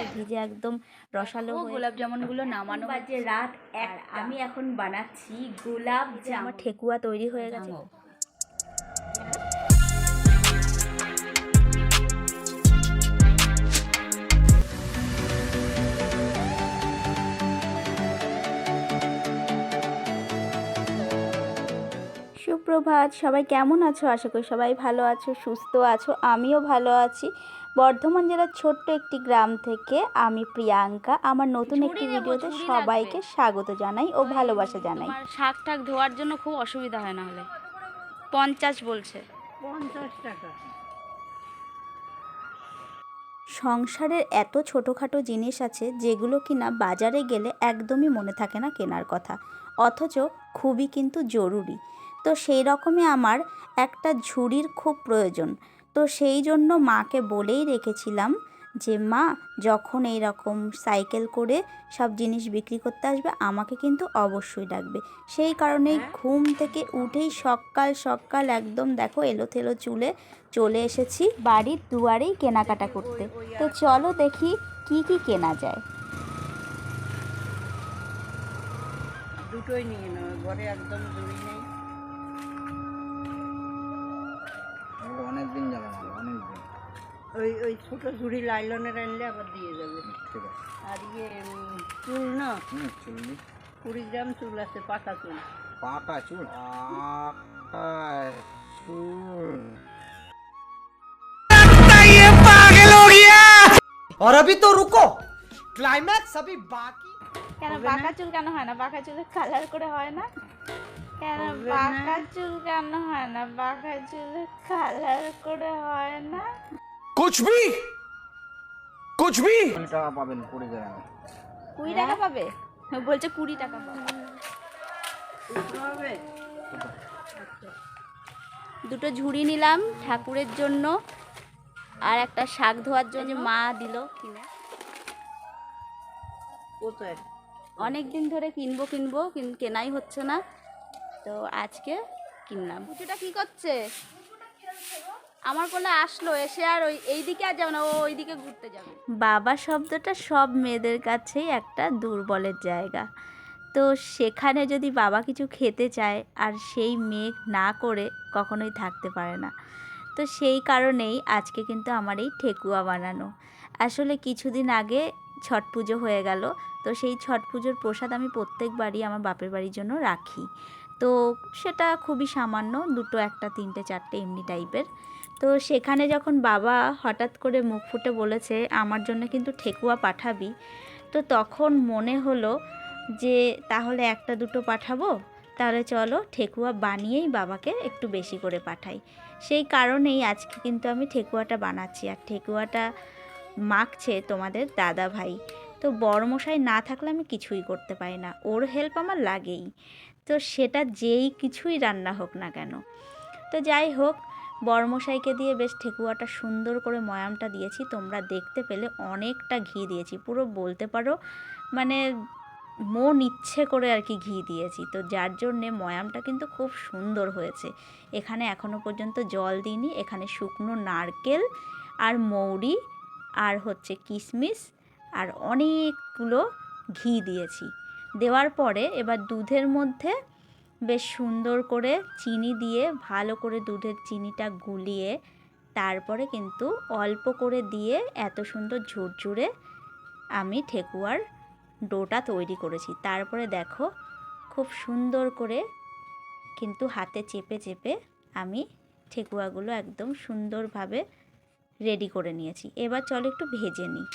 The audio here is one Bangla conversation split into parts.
বৃষ্টিতে ভিজে একদম রসালো গোলাপ জামুনগুলো নামানো বাজে রাত 1। আমি এখন বানাচ্ছি গোলাপ জামুন। আমার ঠেকুয়া তৈরি হয়ে গেছে। সুপ্রভাত, সবাই কেমন আছো? আশা করি সবাই ভালো আছো, সুস্থ আছো। আমিও ভালো আছি। বর্ধমান জেলার ছোট্ট একটি গ্রাম থেকে আমি প্রিয়াঙ্কা আমার নতুন একটি ভিডিওতে সবাইকে স্বাগত জানাই ও ভালোবাসা জানাই। শাক টাক ধোয়ার জন্য খুব অসুবিধা হয়, না হলে 50 বলছে। 50 টাকা। সংসারের এত ছোটোখাটো জিনিস আছে যেগুলো কিনা বাজারে গেলে একদমই মনে থাকে না কেনার কথা, অথচ খুবই কিন্তু জরুরি। তো সেই রকমই আমার একটা ঝুড়ির খুব প্রয়োজন। তো সেই জন্য মাকে বলেই রেখেছিলাম যে মা, যখন এই রকম সাইকেল করে সব জিনিস বিক্রি করতে আসবে আমাকে কিন্তু অবশ্যই ডাকবে। সেই কারণেই ঘুম থেকে উঠেই সকাল সকাল একদম দেখো এলোথেলো চুলে চলে এসেছি বাড়ির দুয়ারেই কেনাকাটা করতে। তো চলো দেখি কি কি কেনা যায়। দুটোই নিয়ে নাও, ঘরে একদম জুড়ি নেই। অনেকদিন যাবে না, অনেকদিন। ওই ছোট ঝুড়ি লাইলনের আনলে আবার দিয়ে যাবে। ঠিক আছে। আর চুল না, চুল 20 গ্রাম চুল আছে, পাকা চুল। পাকা চুল? চুল और अभी तो रुको, क्लाइमैक्स अभी बाकी। কেন বাঁকা চুল কেন হয় না? বাঁকা চুলের কালার করে হয় না কেন? বাঁকা চুল কেন হয় না? বাঁকা চুলের কালার করে হয় না। कुछ भी 20 টাকা পাবেন, 20 গ্রাম। 20 টাকা পাবে? বলছে 20 টাকা পাবে। হবে। দুটো ঝুড়ি নিলাম ঠাকুরের জন্য, আর একটা শাক ধোয়ার জন্য মা দিল কিনে। কোথায়? অনেক দিন ধরে কিনবো কিন্তু কেনাই হচ্ছে না, তো আজকে কিনলাম। পুচুটা কি করছে? আমার কোলে আসলো, এসে আর এইদিকে আর যাবে না, ও ওইদিকে ঘুরতে যাবে। বাবা শব্দটা সব মেয়েদের কাছেই একটা দুর্বলের জায়গা। তো সেখানে যদি বাবা কিছু খেতে চায় আর সেই মেয়ে না করে কখনোই থাকতে পারে না। তো সেই কারণেই আজকে কিন্তু আমার এই ঠেকুয়া বানানো। আসলে কিছুদিন আগে ছট পুজো হয়ে গেল, তো সেই ছট পুজোর প্রসাদ আমি প্রত্যেকবারই আমার বাপের বাড়ির জন্য রাখি। তো সেটা খুবই সামান্য, 2, 1, 3, 4 এমনি টাইপের। তো সেখানে যখন বাবা হঠাৎ করে মুখ ফুটে বলেছে আমার জন্য কিন্তু ঠেকুয়া পাঠাবি, তো তখন মনে হলো যে তাহলে 1-2 পাঠাবো, তাহলে চলো ঠেকুয়া বানিয়েই বাবাকে একটু বেশি করে পাঠাই। সেই কারণেই আজকে কিন্তু আমি ঠেকুয়াটা বানাচ্ছি। আর ঠেকুয়াটা মাখছে তোমাদের দাদা ভাই। তো বড়মশাই না থাকলে আমি কিছুই করতে পারি না, ওর হেল্প আমার লাগেই, তো সেটা যেই কিছুই রান্না হোক না কেন। তো যাই হোক, বড়মশাইকে দিয়ে বেশ ঠেকুয়াটা সুন্দর করে ময়ামটা দিয়েছি। তোমরা দেখতে পেলে অনেকটা ঘি দিয়েছি, পুরো বলতে পারো মানে মন ইচ্ছে করে আর কি ঘি দিয়েছি। তো যার জন্যে ময়ামটা কিন্তু খুব সুন্দর হয়েছে। এখানে এখনও পর্যন্ত জল দিইনি, এখানে শুকনো নারকেল আর মৌরি আর হচ্ছে কিশমিশ আর অনেকগুলো ঘি দিয়েছি। দেওয়ার পরে এবার দুধের মধ্যে বেশ সুন্দর করে চিনি দিয়ে ভালো করে দুধের চিনিটা গুলিয়ে তারপরে কিন্তু অল্প করে দিয়ে এত সুন্দর ঝুরঝুরে আমি ঠেকুয়ার ডোটা তৈরি করেছি। তারপরে দেখো খুব সুন্দর করে কিন্তু হাতে চেপে চেপে আমি ঠেকুয়াগুলো একদম সুন্দরভাবে রেডি করে নিয়েছি। এবার চলো একটু ভেজে নিই।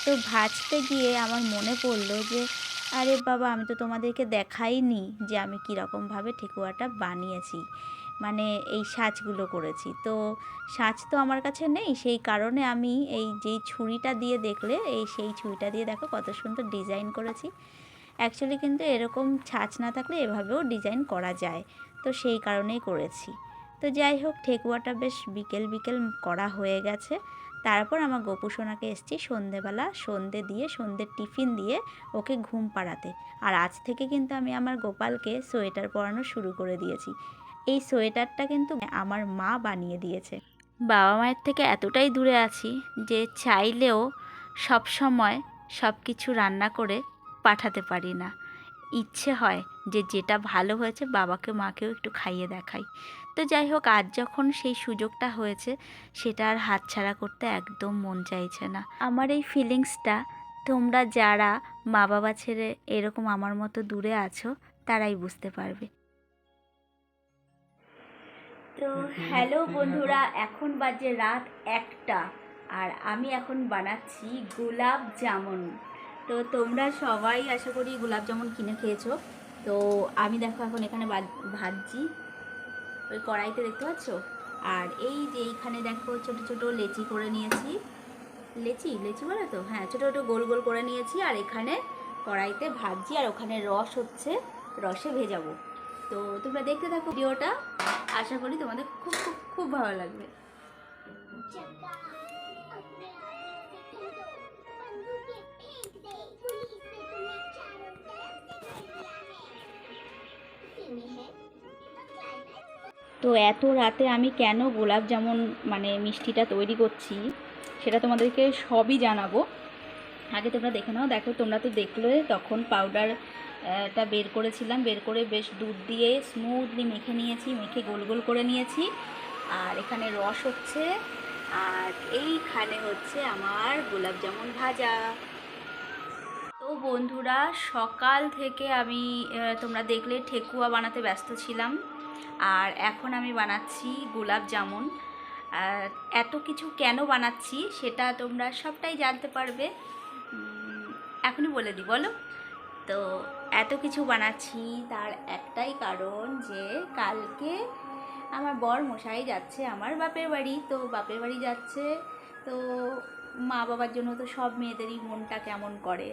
তো ভাজতে গিয়ে আমার মনে পড়লো যে আরে বাবা, আমি তো তোমাদেরকে দেখাইনি যে আমি কীরকমভাবে ঠেকুয়াটা বানিয়েছি, মানে এই সাজগুলো করেছি। তো সাজ তো আমার কাছে নেই, সেই কারণে আমি এই যেই ছুরিটা দিয়ে দেখলে সেই ছুরিটা দিয়ে দেখো কত সুন্দর ডিজাইন করেছি। অ্যাকচুয়ালি কিন্তু এরকম ছাঁচ না থাকলে এভাবেও ডিজাইন করা যায়, তো সেই কারণেই করেছি। তো যাই হোক, ঠেকুয়াটা বেশ বিকেল বিকেল করা হয়ে গেছে। তারপর আমার গোপুসোনাকে এসছি সন্ধেবেলা সন্ধে দিয়ে, সন্ধ্যের টিফিন দিয়ে ওকে ঘুম পাড়াতে। আর আজ থেকে কিন্তু আমি আমার গোপালকে সোয়েটার পরানো শুরু করে দিয়েছি। এই সোয়েটারটা কিন্তু আমার মা বানিয়ে দিয়েছে। বাবা মায়ের থেকে এতটাই দূরে আছি যে চাইলেও সব সময় সব কিছু রান্না করে পাঠাতে পারি না। ইচ্ছে হয় যে যেটা ভালো হয়েছে বাবাকে মাকেও একটু খাইয়ে দেখাই। তো যাই হোক, আজ যখন সেই সুযোগটা হয়েছে সেটা আর হাতছাড়া করতে একদম মন চাইছে না। আমার এই ফিলিংসটা তোমরা যারা মা বাবা ছেড়ে এরকম আমার মতো দূরে আছো তারাই বুঝতে পারবে। তো হ্যালো বন্ধুরা, এখন বাজে রাত 1টা আর আমি এখন বানাচ্ছি গোলাপ জামুন। তো তোমরা সবাই আশা করি গোলাপ জামুন কিনে খেয়েছো। তো আমি দেখো এখন এখানে ভাজছি ওই কড়াইতে, দেখতে পাচ্ছ। আর এই যে এইখানে দেখো ছোট ছোট লেচি করে নিয়েছি, লেচি বলে তো, হ্যাঁ, ছোট ছোট গোল গোল করে নিয়েছি। আর এখানে কড়াইতে ভাজছি আর ওখানে রস হচ্ছে, রসে ভেজাবো। তো তোমরা দেখতে থাকো ভিডিওটা, আশা করি তোমাদের খুব খুব খুব ভালো লাগবে। তো এত রাতে আমি কেন গোলাপ জামুন মানে মিষ্টিটা তৈরি করছি সেটা তোমাদেরকে সবই জানাবো। আগে তোমরা দেখে নাও। দেখো, তোমরা তো দেখলে তখন পাউডারটা বের করেছিলাম, বের করে বেশ দুধ দিয়ে স্মুথলি মেখে নিয়েছি, মেখে গোল গোল করে নিয়েছি। আর এখানে রস হচ্ছে, আর এইখানে হচ্ছে আমার গোলাপ জামুন ভাজা। তো বন্ধুরা, সকাল থেকে আমি তোমরা দেখলে ঠেকুয়া বানাতে ব্যস্ত ছিলাম, আর এখন আমি বানাচ্ছি গোলাপ জামুন। এত কিছু কেন বানাচ্ছি সেটা তোমরা সবটাই জানতে পারবে, এখনই বলে দিই, বলো। তো এত কিছু বানাচ্ছি তার একটাই কারণ যে কালকে আমার বর মশাই যাচ্ছে আমার বাপের বাড়ি। তো বাপের বাড়ি যাচ্ছে, তো মা বাবার জন্য তো সব মেয়েদেরই মনটা কেমন করে।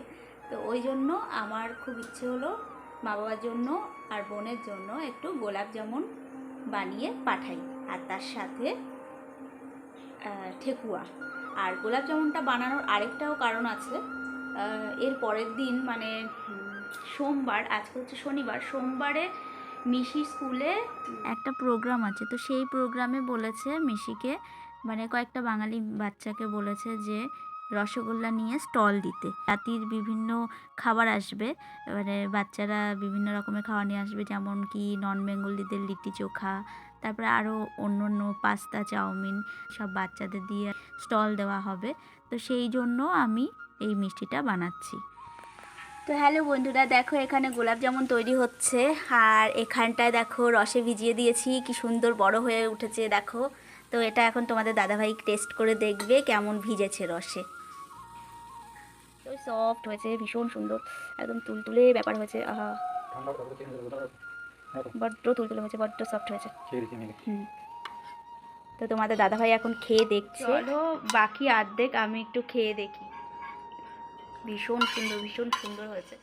তো ওই জন্য আমার খুব ইচ্ছে হলো মা বাবার জন্য আর বোনের জন্য একটু গোলাপ জামুন বানিয়ে পাঠাই, আর তার সাথে ঠেকুয়া। আর গোলাপ জামুনটা বানানোর আরেকটাও কারণ আছে। এর পরের দিন মানে সোমবার, আজকে হচ্ছে শনিবার, সোমবারে মিশি স্কুলে একটা প্রোগ্রাম আছে। তো সেই প্রোগ্রামে বলেছে মিশিকে, মানে কয়েকটা বাঙালি বাচ্চাকে বলেছে যে রসগোল্লা নিয়ে স্টল দিতে। রাতির বিভিন্ন খাবার আসবে, মানে বাচ্চারা বিভিন্ন রকমের খাবার নিয়ে আসবে, যেমন কি নন বেঙ্গলিদের লিট্টি চোখা, তারপরে আরও অন্য অন্য পাস্তা, চাউমিন, সব বাচ্চাদের দিয়ে স্টল দেওয়া হবে। তো সেই জন্য আমি এই মিষ্টিটা বানাচ্ছি। তো হ্যালো বন্ধুরা, দেখো এখানে গোলাপ জামুন তৈরি হচ্ছে, আর এখানটায় দেখো রসে ভিজিয়ে দিয়েছি, কি সুন্দর বড় হয়ে উঠেছে দেখো। তো এটা এখন তোমাদের দাদাভাই টেস্ট করে দেখবে কেমন ভিজেছে রসে। তো সফট হয়েছে, ভীষণ সুন্দর, একদম তুলতুলে ব্যাপার হয়েছে। আহা, বড্ড তুলতুলে হয়েছে, বড্ড সফট হয়েছে। তো তোমাদের দাদাভাই এখন খেয়ে দেখছে। চলো বাকি অর্ধেক আমি একটু খেয়ে দেখি। ভীষণ সুন্দর, ভীষণ সুন্দর হয়েছে।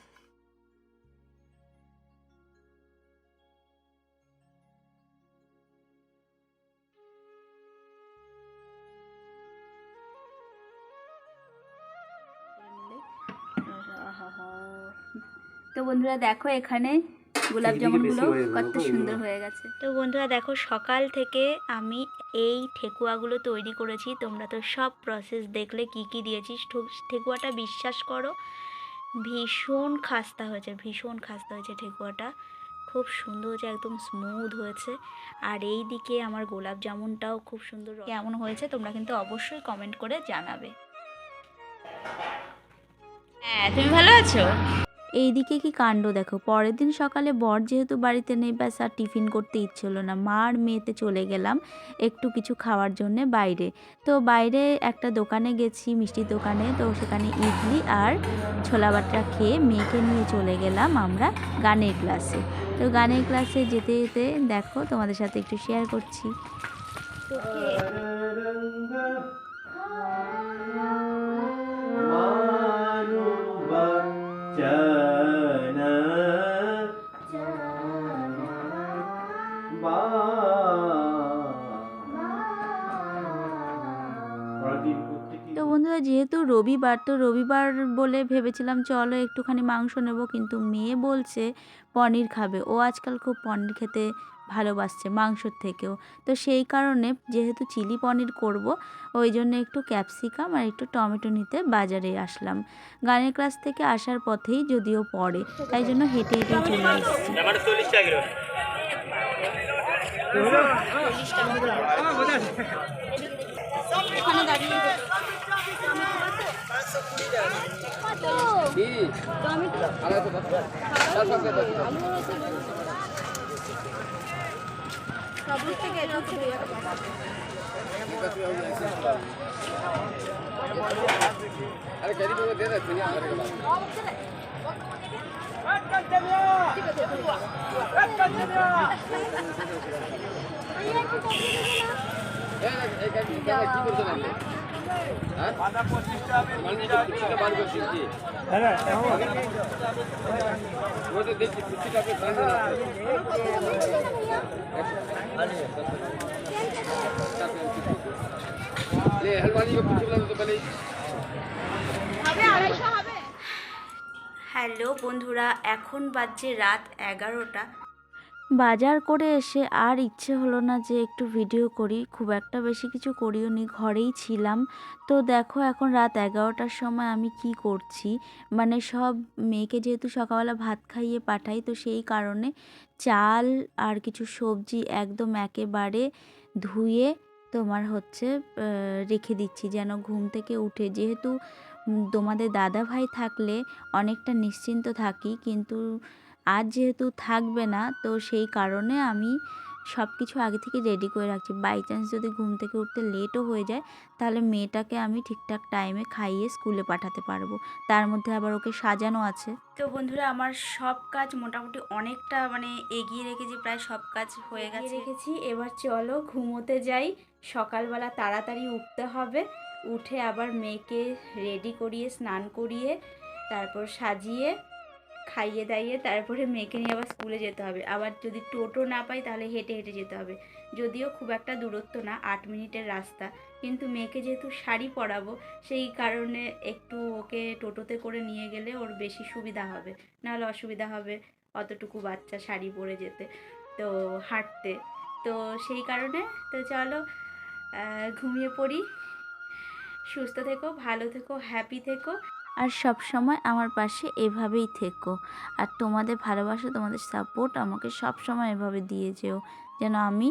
তো বন্ধুরা দেখো এখানে গোলাপ জামুনগুলো কত সুন্দর হয়ে গেছে। তো বন্ধুরা দেখো, সকাল থেকে আমি এই ঠেকুয়াগুলো তৈরি করেছি। তোমরা তো সব প্রসেস দেখলে কি কি দিয়েছি। ঠেকুয়াটা বিশ্বাস করো ভীষণ খাস্তা হয়েছে, ভীষণ খাস্তা হয়েছে ঠেকুয়াটা, খুব সুন্দর হয়েছে, একদম স্মুথ হয়েছে। আর এই দিকে আমার গোলাপ জামুনটাও খুব সুন্দর। কেমন হয়েছে তোমরা কিন্তু অবশ্যই কমেন্ট করে জানাবে। হ্যাঁ, তুমি ভালো আছো? এইদিকে কি কাণ্ড দেখো, পরের দিন সকালে বর যেহেতু বাড়িতে নেই, ব্যাস আর টিফিন করতে ইচ্ছে হলো না। মা আর মেয়েতে চলে গেলাম একটু কিছু খাওয়ার জন্যে বাইরে। তো বাইরে একটা দোকানে গেছি, মিষ্টির দোকানে। তো সেখানে ইডলি আর ছোলা বাটা খেয়ে মেয়েকে নিয়ে চলে গেলাম আমরা গানের ক্লাসে। তো গানের ক্লাসে যেতে যেতে দেখো তোমাদের সাথে একটু শেয়ার করছি। তো বন্ধুরা, যেহেতু রবিবার, তো রবিবার বলে ভেবেছিলাম চলো একটুখানি মাংস নেব, কিন্তু মেয়ে বলছে পনির খাবে। ও আজকাল খুব পনির খেতে ভালোবাসছে মাংসর থেকেও। তো সেই কারণে যেহেতু চিলি পনির করব, ওই জন্য একটু ক্যাপসিকাম আর একটু টমেটো নিতে বাজারে আসলাম। গানের ক্লাস থেকে আসার পথেই যদিও পড়ে, তাই জন্য হেঁটে হেঁটেই চলে এসেছি। ওখানে দাঁড়িয়ে হ্যালো বন্ধুরা, এখন বাজছে রাত 11টা। বাজার করে এসে আর ইচ্ছে হলো না যে একটু ভিডিও করি, খুব একটা বেশি কিছু করিও নি, ঘরেই ছিলাম। তো দেখো এখন রাত 11টার সময় আমি কি করছি, মানে সব মেয়েকে যেহেতু সকালবেলা ভাত খাইয়ে পাঠাই, তো সেই কারণে চাল আর কিছু সবজি একদম একেবারে ধুয়ে তোমার হচ্ছে রেখে দিচ্ছি, যেন ঘুম থেকে উঠে, যেহেতু তোমাদের দাদা ভাই থাকলে অনেকটা নিশ্চিন্ত থাকি, কিন্তু আজ যেহেতু থাকবে না, তো সেই কারণে আমি সব কিছু আগে থেকে রেডি করে রাখছি। বাই চান্স যদি ঘুম থেকে উঠতে লেটও হয়ে যায়, তাহলে মেয়েটাকে আমি ঠিকঠাক টাইমে খাইয়ে স্কুলে পাঠাতে পারবো। তার মধ্যে আবার ওকে সাজানো আছে। তো বন্ধুরা, আমার সব কাজ মোটামুটি অনেকটা মানে এগিয়ে রেখেছি, প্রায় সব কাজ হয়ে রেখেছি। এবার চলো ঘুমোতে যাই। সকালবেলা তাড়াতাড়ি উঠতে হবে, উঠে আবার মেয়েকে রেডি করিয়ে স্নান করিয়ে তারপর সাজিয়ে খাইয়ে দাইয়ে তারপরে মেয়েকে নিয়ে আবার স্কুলে যেতে হবে। আবার যদি টোটো না পাই তাহলে হেঁটে হেঁটে যেতে হবে, যদিও খুব একটা দূরত্ব না, 8 মিনিটের রাস্তা, কিন্তু মেয়েকে যেহেতু শাড়ি পরাবো সেই কারণে একটু ওকে টোটোতে করে নিয়ে গেলে ওর বেশি সুবিধা হবে, নাহলে অসুবিধা হবে অতটুকু বাচ্চা শাড়ি পরে যেতে, তো হাঁটতে। তো সেই কারণে তো চলো ঘুমিয়ে পড়ি। সুস্থ থেকো, ভালো থেকো, হ্যাপি থেকো, আর সব সময় আমার পাশে এভাবেই থেকো। আর তোমাদের ভালোবাসা, তোমাদের সাপোর্ট আমাকে সব সময় এভাবে দিয়ে যেও, যেন আমি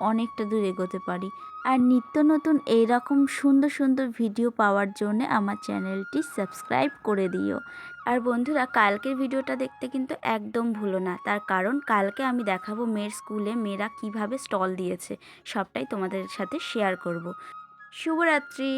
অনেকটা দূর এগোতে পারি। আর নিত্য নতুন এইরকম সুন্দর সুন্দর ভিডিও পাওয়ার জন্য আমার চ্যানেলটি সাবস্ক্রাইব করে দিও। আর বন্ধুরা, কালকের ভিডিওটা দেখতে কিন্তু একদম ভুলো না, তার কারণ কালকে আমি দেখাবো মেয়ের স্কুলে মেয়েরা কিভাবে স্টল দিয়েছে, সবটাই তোমাদের সাথে শেয়ার করব। শুভরাত্রি।